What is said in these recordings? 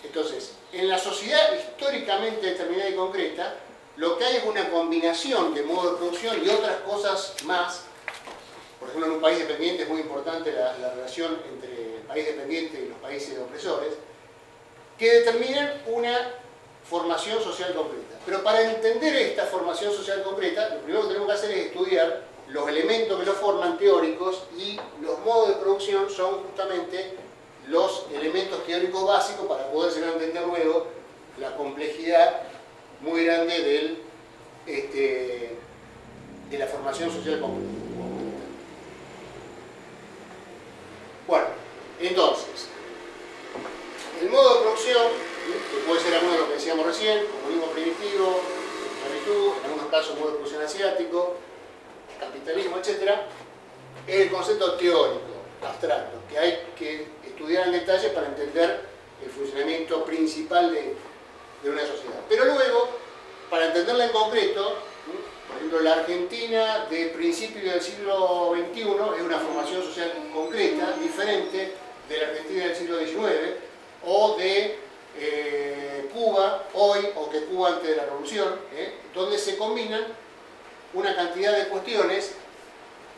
Entonces, en la sociedad históricamente determinada y concreta, lo que hay es una combinación de modo de producción y otras cosas más. Por ejemplo, en un país dependiente es muy importante la relación entre el país dependiente y los países opresores, que determinan una formación social concreta. Pero para entender esta formación social concreta, lo primero que tenemos que hacer es estudiar los elementos que lo forman teóricos, y los modos de producción son justamente los elementos teóricos básicos para poder llegar a entender luego la complejidad muy grande de la formación social concreta. Bueno, entonces, el modo de producción, que puede ser alguno de lo que decíamos recién, comunismo primitivo, esclavitud, en algunos casos modo de producción asiático, capitalismo, etc., es el concepto teórico, abstracto, que hay que estudiar en detalle para entender el funcionamiento principal de una sociedad. Pero luego, para entenderla en concreto, por ejemplo, la Argentina de principios del siglo XXI es una formación social concreta, diferente de la Argentina del siglo XIX, o de Cuba hoy, o que Cuba antes de la Revolución, donde se combinan una cantidad de cuestiones,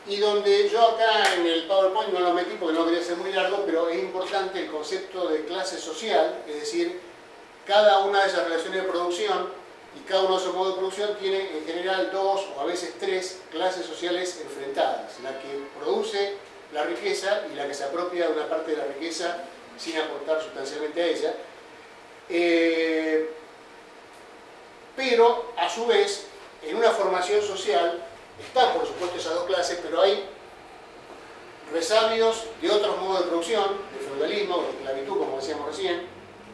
y donde yo acá en el PowerPoint no lo metí porque no quería ser muy largo, pero es importante el concepto de clase social, es decir, cada una de esas relaciones de producción y cada uno de esos modos de producción tiene en general dos o a veces tres clases sociales enfrentadas: la que produce la riqueza y la que se apropia de una parte de la riqueza sin aportar sustancialmente a ella. Pero a su vez, en una formación social están por supuesto esas dos clases, pero hay resabios de otros modos de producción, de feudalismo, de esclavitud, como decíamos recién,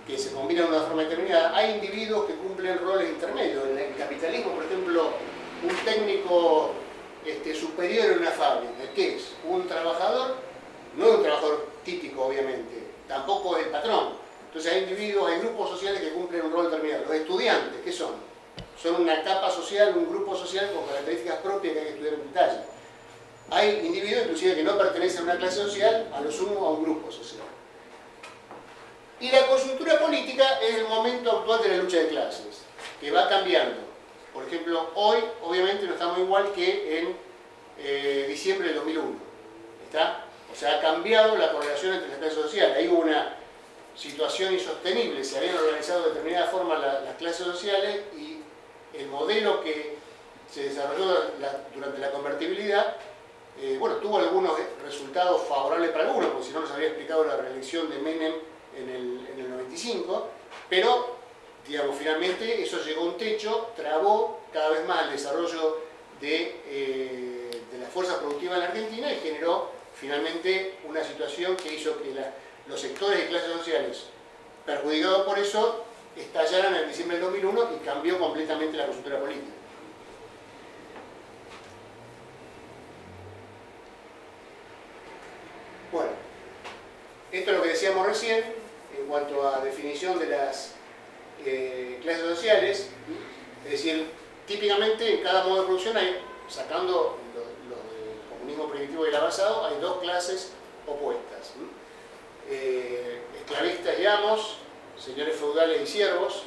que se combinan de una forma determinada. Hay individuos que cumplen roles intermedios. En el capitalismo, por ejemplo, un técnico superior en una fábrica, ¿qué es? Un trabajador, no es un trabajador típico, obviamente, tampoco es el patrón. Entonces hay individuos, hay grupos sociales que cumplen un rol determinado. Los estudiantes, ¿qué son? Son una capa social, un grupo social con características propias que hay que estudiar en detalle. Hay individuos, inclusive, que no pertenecen a una clase social, a lo sumo a un grupo social. Y la coyuntura política es el momento actual de la lucha de clases, que va cambiando. Por ejemplo, hoy, obviamente, no estamos igual que en diciembre del 2001. ¿Está? O sea, ha cambiado la correlación entre las clases sociales. Hay una situación insostenible, se habían organizado de determinada forma las clases sociales, y el modelo que se desarrolló durante la convertibilidad, bueno, tuvo algunos resultados favorables para algunos, porque si no nos habría explicado la reelección de Menem en el 95, pero, digamos, finalmente eso llegó a un techo, trabó cada vez más el desarrollo de las fuerzas productivas en la Argentina, y generó finalmente una situación que hizo que los sectores de clases sociales perjudicados por eso estallaran en diciembre del 2001 y cambió completamente la coyuntura política. Bueno, esto es lo que decíamos recién en cuanto a definición de las clases sociales. Es decir, típicamente en cada modo de producción hay, sacando lo del comunismo primitivo y el avanzado, hay dos clases opuestas. Esclavistas y amos, señores feudales y siervos,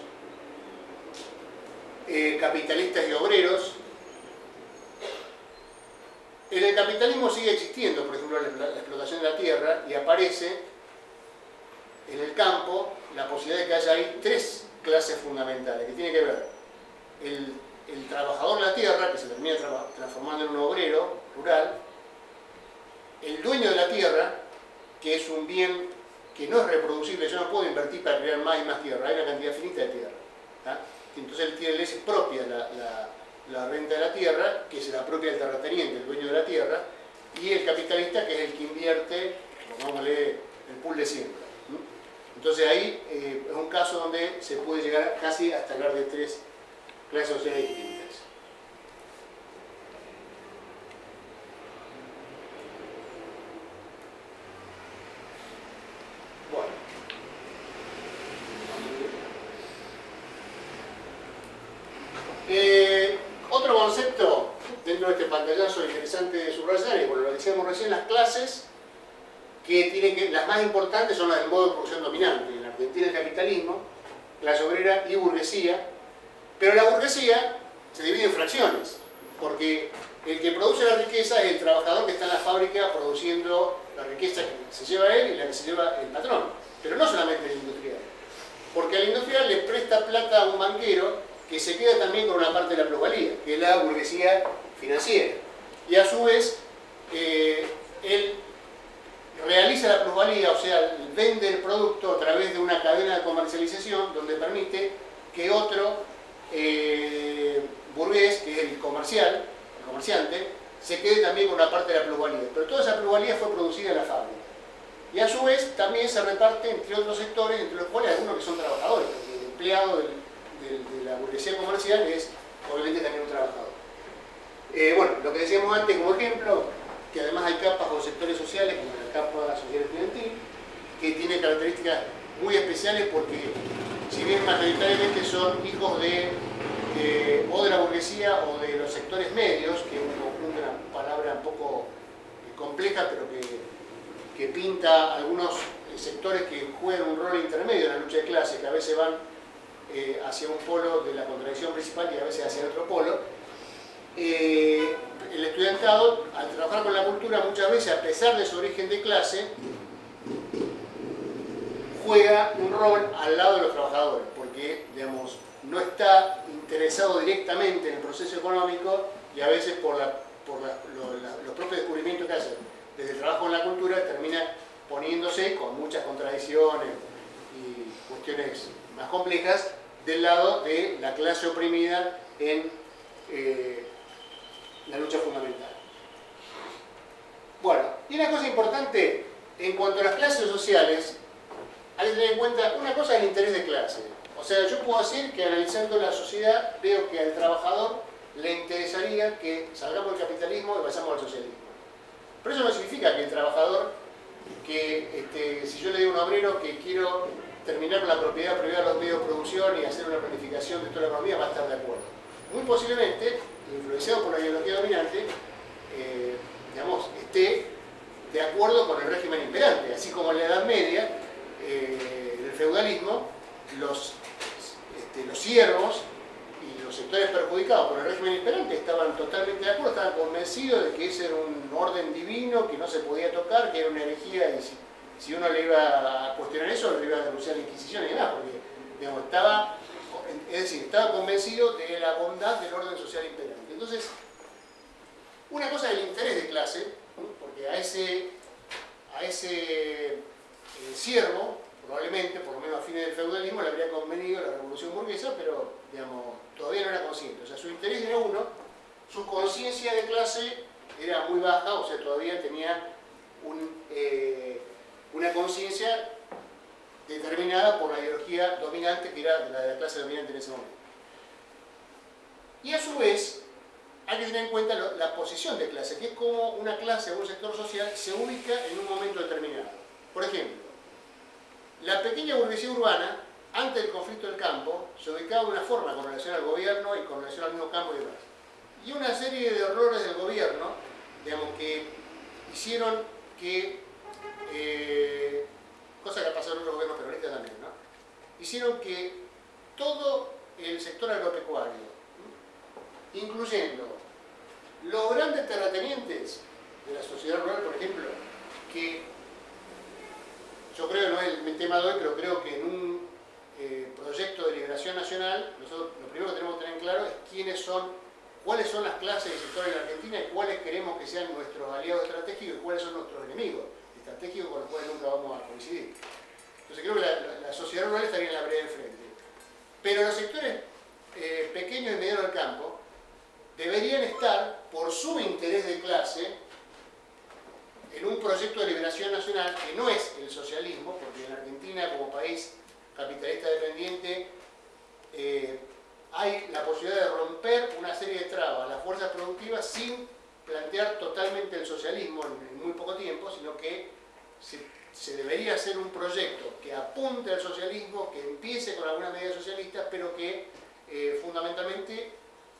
capitalistas y obreros. En el capitalismo sigue existiendo, por ejemplo, la explotación de la tierra, y aparece en el campo la posibilidad de que haya ahí tres clases fundamentales, que tiene que ver el trabajador de la tierra, que se termina transformando en un obrero rural, el dueño de la tierra, que es un bien que no es reproducible. Yo no puedo invertir para crear más y más tierra, hay una cantidad finita de tierra, ¿tá? Entonces él tiene leyes propias, la renta de la tierra, que se la propia del terrateniente, el dueño de la tierra, y el capitalista, que es el que invierte, pongámosle, el pool de siembra. Entonces ahí es un caso donde se puede llegar casi hasta hablar de tres clases sociales distintas. Otro concepto dentro de este pantallazo interesante de subrayar, y bueno, lo decíamos recién, las clases, que las más importantes son las del modo de producción dominante. En la Argentina el capitalismo, clase obrera y burguesía, pero la burguesía se divide en fracciones, porque el que produce la riqueza es el trabajador que está en la fábrica produciendo la riqueza que se lleva él y la que se lleva el patrón, pero no solamente el industrial, porque al industrial le presta plata a un banquero que se queda también con una parte de la plusvalía, que es la burguesía financiera, y a su vez él realiza la plusvalía, o sea, vende el producto a través de una cadena de comercialización donde permite que otro burgués, que es el comerciante, se quede también con una parte de la plusvalía. Pero toda esa plusvalía fue producida en la fábrica. Y a su vez también se reparte entre otros sectores, entre los cuales algunos que son trabajadores, porque el empleado de la burguesía comercial es obviamente también un trabajador. Bueno, lo que decíamos antes como ejemplo, que además hay capas o sectores sociales, como la capa social estudiantil, que tiene características muy especiales porque, si bien mayoritariamente son hijos o de la burguesía o de los sectores medios, que es una palabra un poco compleja, pero que pinta algunos sectores que juegan un rol intermedio en la lucha de clases, que a veces van hacia un polo de la contradicción principal y a veces hacia el otro polo. El estudiantado, al trabajar con la cultura, muchas veces, a pesar de su origen de clase, juega un rol al lado de los trabajadores, porque, digamos, no está interesado directamente en el proceso económico y a veces por los propios descubrimientos que hace desde el trabajo en la cultura termina poniéndose, con muchas contradicciones y cuestiones más complejas, del lado de la clase oprimida en la lucha fundamental. Bueno, y una cosa importante en cuanto a las clases sociales, hay que tener en cuenta una cosa: el interés de clase. O sea, yo puedo decir que analizando la sociedad veo que al trabajador le interesaría que salgamos del capitalismo y pasamos al socialismo. Pero eso no significa que el trabajador, si yo le digo a un obrero que quiero terminar con la propiedad privada de los medios de producción y hacer una planificación de toda la economía, va a estar de acuerdo. Muy posiblemente, influenciado por la ideología dominante, digamos, esté de acuerdo con el régimen imperante, así como en la Edad Media, en el feudalismo, los siervos y los sectores perjudicados por el régimen imperante estaban totalmente de acuerdo, estaban convencidos de que ese era un orden divino que no se podía tocar, que era una herejía, y si uno le iba a cuestionar eso, le iba a denunciar la Inquisición y demás, porque, digamos, estaba convencido de la bondad del orden social imperante. Entonces, una cosa es el interés de clase, ¿no? Porque a ese siervo, probablemente, por lo menos a fines del feudalismo, le habría convenido la revolución burguesa, pero, digamos, todavía no era consciente. O sea, su interés era uno, su conciencia de clase era muy baja, o sea, todavía tenía una conciencia determinada por la ideología dominante, que era la de la clase dominante en ese momento. Y a su vez, hay que tener en cuenta la posición de clase, que es como una clase o un sector social se ubica en un momento determinado. Por ejemplo, la pequeña burguesía urbana, antes del conflicto del campo, se ubicaba de una forma con relación al gobierno y con relación al mismo campo y demás. Y una serie de errores del gobierno, digamos, que hicieron que, cosa que ha pasado en otros gobiernos peronistas también, ¿no? Hicieron que todo el sector agropecuario, incluyendo los grandes terratenientes de la sociedad rural, por ejemplo, que yo creo, no es el tema de hoy, pero creo que en un proyecto de liberación nacional, nosotros lo primero que tenemos que tener en claro es cuáles son las clases y sectores de la Argentina y cuáles queremos que sean nuestros aliados estratégicos y cuáles son nuestros enemigos estratégicos con los cuales nunca vamos a coincidir. Entonces creo que la sociedad rural estaría en la vereda del frente. Pero los sectores pequeños y medianos del campo deberían estar, por su interés de clase, en un proyecto de liberación nacional que no es el socialismo, porque en Argentina, como país capitalista dependiente, hay la posibilidad de romper una serie de trabas a las fuerzas productivas sin plantear totalmente el socialismo en muy poco tiempo, sino que se debería hacer un proyecto que apunte al socialismo, que empiece con algunas medidas socialistas, pero que fundamentalmente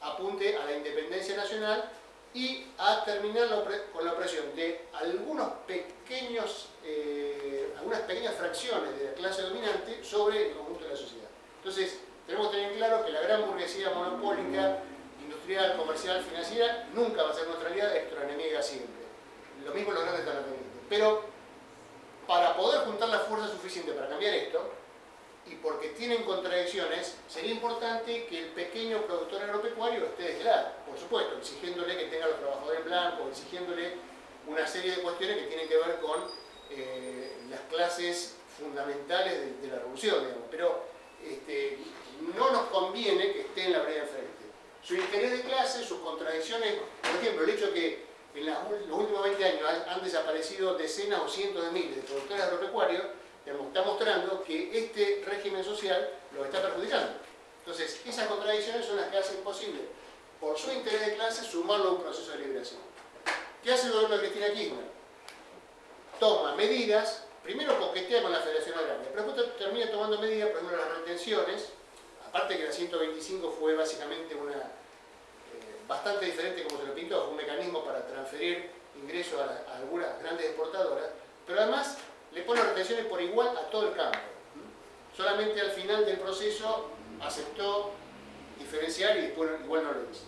apunte a la independencia nacional y a terminar con la opresión de algunas pequeñas unas pequeñas fracciones de la clase dominante sobre el conjunto de la sociedad. Entonces, tenemos que tener claro que la gran burguesía monopólica, industrial, comercial, financiera, nunca va a ser nuestra aliada, es nuestra enemiga siempre. Lo mismo los grandes terratenientes. Pero, para poder juntar la fuerza suficiente para cambiar esto, y porque tienen contradicciones, sería importante que el pequeño productor agropecuario esté de este lado, por supuesto, exigiéndole que tenga a los trabajadores en blanco, exigiéndole una serie de cuestiones que tienen que ver con las clases fundamentales de la revolución, digamos. Pero no nos conviene que esté en la vereda enfrente. Su interés de clase, sus contradicciones, por ejemplo, el hecho de que en los últimos 20 años han desaparecido decenas o cientos de miles de productores agropecuarios, está mostrando que este régimen social los está perjudicando. Entonces, esas contradicciones son las que hacen posible, por su interés de clase, sumarlo a un proceso de liberación. ¿Qué hace el gobierno de Cristina Kirchner? Toma medidas, primero coquetea con la Federación Agraria, pero después termina tomando medidas, por ejemplo, las retenciones, aparte que la 125 fue básicamente bastante diferente como se lo pintó, fue un mecanismo para transferir ingresos a algunas grandes exportadoras, pero además le pone retenciones por igual a todo el campo. Solamente al final del proceso aceptó diferenciar y después igual no lo hizo.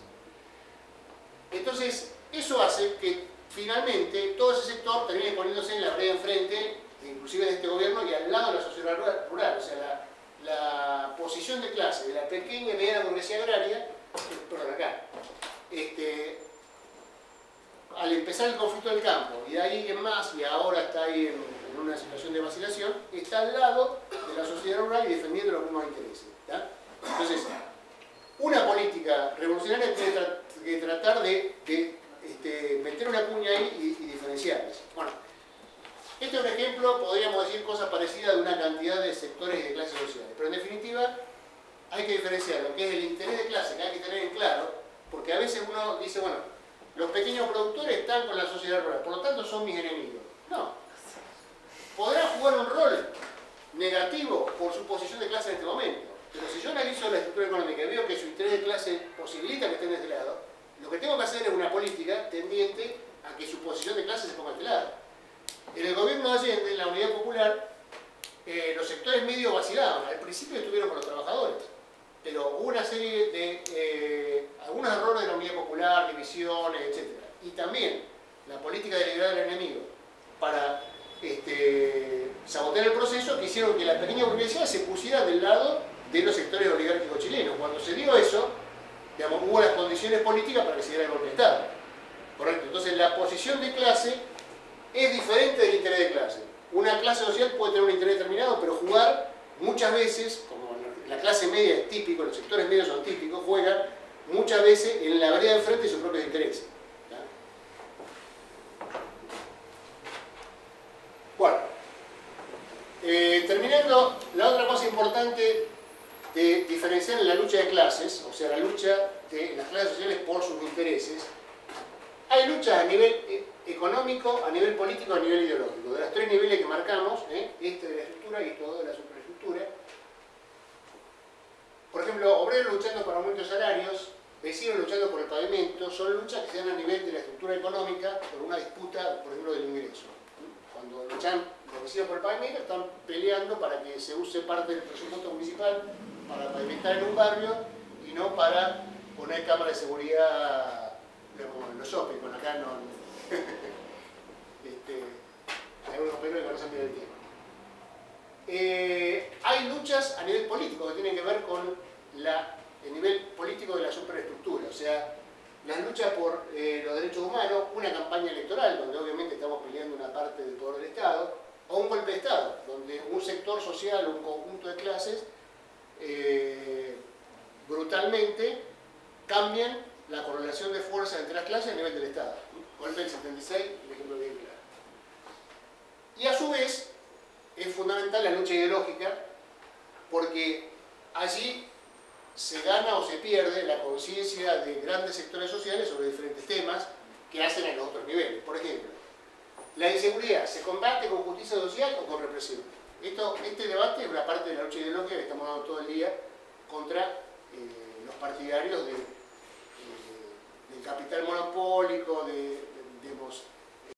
Entonces, eso hace que finalmente todo ese sector termine poniéndose en la vereda enfrente, inclusive de este gobierno, y al lado de la sociedad rural. O sea, la posición de clase de la pequeña y mediana burguesía agraria, perdón, acá, al empezar el conflicto del campo, y de ahí en más, y ahora está ahí en una situación de vacilación, está al lado de la sociedad rural y defendiendo los mismos intereses. ¿Ya? Entonces, una política revolucionaria tiene que tratar de meter una cuña ahí y diferenciarlas. Bueno, este es un ejemplo, podríamos decir cosas parecidas de una cantidad de sectores y de clases sociales, pero en definitiva hay que diferenciar lo que es el interés de clase, que hay que tener en claro, porque a veces uno dice, bueno, los pequeños productores están con la sociedad rural, por lo tanto son mis enemigos. No. Podrá jugar un rol negativo por su posición de clase en este momento, pero si yo analizo la estructura económica y veo que su interés de clase posibilita que estén de este lado, lo que tengo que hacer es una política tendiente a que su posición de clase se ponga de este lado. En el gobierno de Allende, en la Unidad Popular, los sectores medios vacilaban. Al principio estuvieron con los trabajadores, pero hubo una serie de algunos errores de la Unidad Popular, divisiones, etc. Y también la política de liberar al enemigo para sabotear el proceso, que hicieron que la pequeña burguesía se pusiera del lado de los sectores oligárquicos chilenos. Cuando se dio eso, digamos, hubo las condiciones políticas para que se diera el golpe de Estado. ¿Correcto? Entonces la posición de clase es diferente del interés de clase. Una clase social puede tener un interés determinado, pero jugar muchas veces, como la clase media es típico, los sectores medios son típicos, juegan muchas veces en la vereda de enfrente de sus propios intereses. ¿Ya? Bueno, terminando, la otra cosa importante de diferenciar en la lucha de clases, o sea, la lucha de las clases sociales por sus intereses, hay luchas a nivel económico, a nivel político, a nivel ideológico. De los tres niveles que marcamos, este de la estructura y todo de la superestructura. Por ejemplo, obreros luchando por aumento de salarios, vecinos luchando por el pavimento, son luchas que se dan a nivel de la estructura económica por una disputa, por ejemplo, del ingreso. Cuando luchan los vecinos por el pavimento, están peleando para que se use parte del presupuesto municipal para pavimentar en un barrio y no para poner cámaras de seguridad como en los shopping, con acá no. Hay unos pelos que no se pierde el tiempo. Hay luchas a nivel político que tienen que ver con el nivel político de la superestructura, o sea, las luchas por los derechos humanos, una campaña electoral donde obviamente estamos peleando una parte del poder del Estado, o un golpe de Estado, donde un sector social o un conjunto de clases brutalmente cambian la correlación de fuerza entre las clases a nivel del Estado. Golpe del 76, un ejemplo bien claro. Y a su vez, es fundamental la lucha ideológica, porque allí se gana o se pierde la conciencia de grandes sectores sociales sobre diferentes temas que hacen en los otros niveles. Por ejemplo, la inseguridad, ¿se combate con justicia social o con represión? Este debate es una parte de la lucha ideológica que estamos dando todo el día contra los partidarios del capital monopólico, digamos,